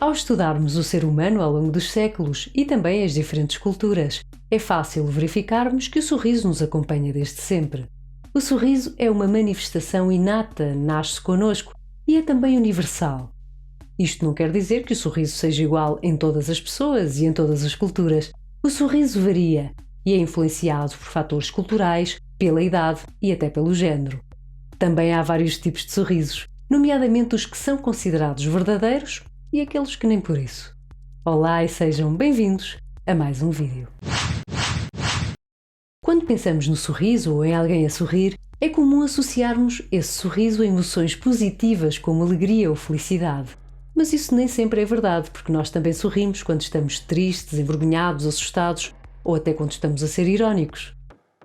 Ao estudarmos o ser humano ao longo dos séculos e também as diferentes culturas, é fácil verificarmos que o sorriso nos acompanha desde sempre. O sorriso é uma manifestação inata, nasce connosco e é também universal. Isto não quer dizer que o sorriso seja igual em todas as pessoas e em todas as culturas. O sorriso varia e é influenciado por fatores culturais, pela idade e até pelo género. Também há vários tipos de sorrisos, nomeadamente os que são considerados verdadeiros e aqueles que nem por isso. Olá e sejam bem-vindos a mais um vídeo. Quando pensamos no sorriso ou em alguém a sorrir, é comum associarmos esse sorriso a emoções positivas como alegria ou felicidade. Mas isso nem sempre é verdade, porque nós também sorrimos quando estamos tristes, envergonhados, assustados ou até quando estamos a ser irónicos.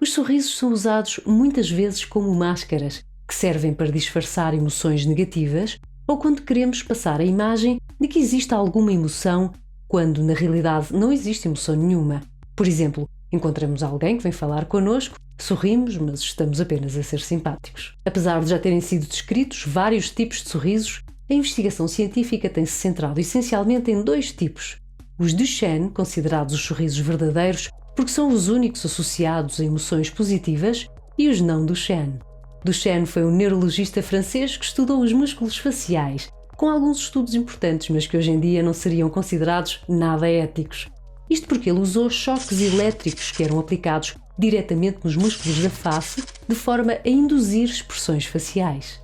Os sorrisos são usados muitas vezes como máscaras, que servem para disfarçar emoções negativas ou quando queremos passar a imagem de que existe alguma emoção, quando na realidade não existe emoção nenhuma. Por exemplo, encontramos alguém que vem falar connosco, sorrimos, mas estamos apenas a ser simpáticos. Apesar de já terem sido descritos vários tipos de sorrisos, a investigação científica tem-se centrado essencialmente em dois tipos. Os Duchenne, considerados os sorrisos verdadeiros porque são os únicos associados a emoções positivas, e os não Duchenne. Duchenne foi um neurologista francês que estudou os músculos faciais, com alguns estudos importantes, mas que hoje em dia não seriam considerados nada éticos. Isto porque ele usou choques elétricos que eram aplicados diretamente nos músculos da face, de forma a induzir expressões faciais.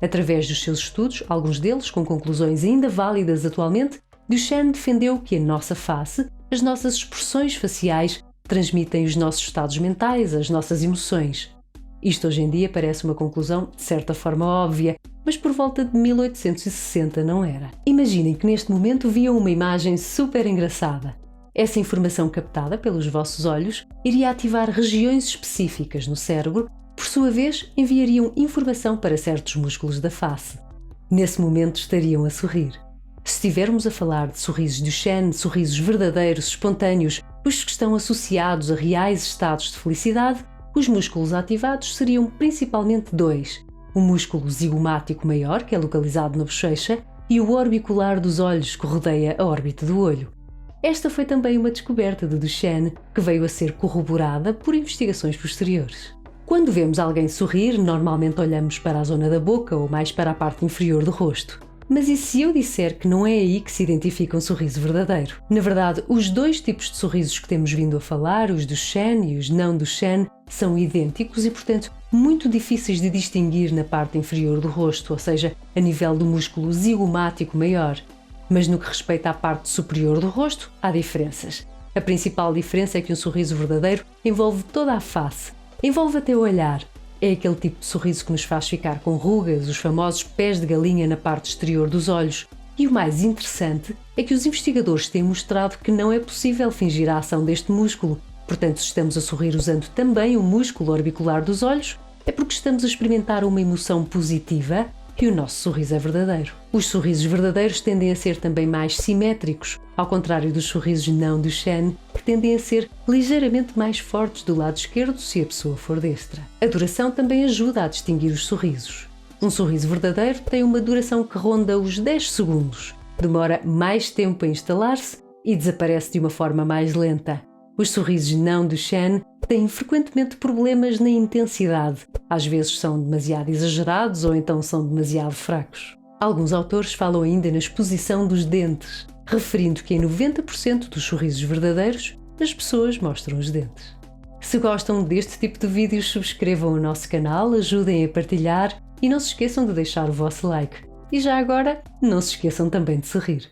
Através dos seus estudos, alguns deles com conclusões ainda válidas atualmente, Duchenne defendeu que a nossa face, as nossas expressões faciais, transmitem os nossos estados mentais, as nossas emoções. Isto hoje em dia parece uma conclusão de certa forma óbvia, mas por volta de 1860 não era. Imaginem que neste momento viam uma imagem super engraçada. Essa informação captada pelos vossos olhos iria ativar regiões específicas no cérebro, por sua vez enviariam informação para certos músculos da face. Nesse momento estariam a sorrir. Se estivermos a falar de sorrisos Duchenne, sorrisos verdadeiros, espontâneos, os que estão associados a reais estados de felicidade, os músculos ativados seriam principalmente dois: o músculo zigomático maior, que é localizado na bochecha, e o orbicular dos olhos, que rodeia a órbita do olho. Esta foi também uma descoberta de Duchenne, que veio a ser corroborada por investigações posteriores. Quando vemos alguém sorrir, normalmente olhamos para a zona da boca ou mais para a parte inferior do rosto. Mas e se eu disser que não é aí que se identifica um sorriso verdadeiro? Na verdade, os dois tipos de sorrisos que temos vindo a falar, os Duchenne e os não Duchenne, são idênticos e, portanto, muito difíceis de distinguir na parte inferior do rosto, ou seja, a nível do músculo zigomático maior. Mas no que respeita à parte superior do rosto, há diferenças. A principal diferença é que um sorriso verdadeiro envolve toda a face, envolve até o olhar. É aquele tipo de sorriso que nos faz ficar com rugas, os famosos pés de galinha na parte exterior dos olhos. E o mais interessante é que os investigadores têm mostrado que não é possível fingir a ação deste músculo. Portanto, se estamos a sorrir usando também o músculo orbicular dos olhos, é porque estamos a experimentar uma emoção positiva e o nosso sorriso é verdadeiro. Os sorrisos verdadeiros tendem a ser também mais simétricos, ao contrário dos sorrisos não Duchenne, que tendem a ser ligeiramente mais fortes do lado esquerdo se a pessoa for destra. A duração também ajuda a distinguir os sorrisos. Um sorriso verdadeiro tem uma duração que ronda os 10 segundos, demora mais tempo a instalar-se e desaparece de uma forma mais lenta. Os sorrisos não Duchenne têm frequentemente problemas na intensidade, às vezes são demasiado exagerados ou então são demasiado fracos. Alguns autores falam ainda na exposição dos dentes, referindo que em 90% dos sorrisos verdadeiros, as pessoas mostram os dentes. Se gostam deste tipo de vídeos, subscrevam o nosso canal, ajudem a partilhar e não se esqueçam de deixar o vosso like. E já agora, não se esqueçam também de sorrir.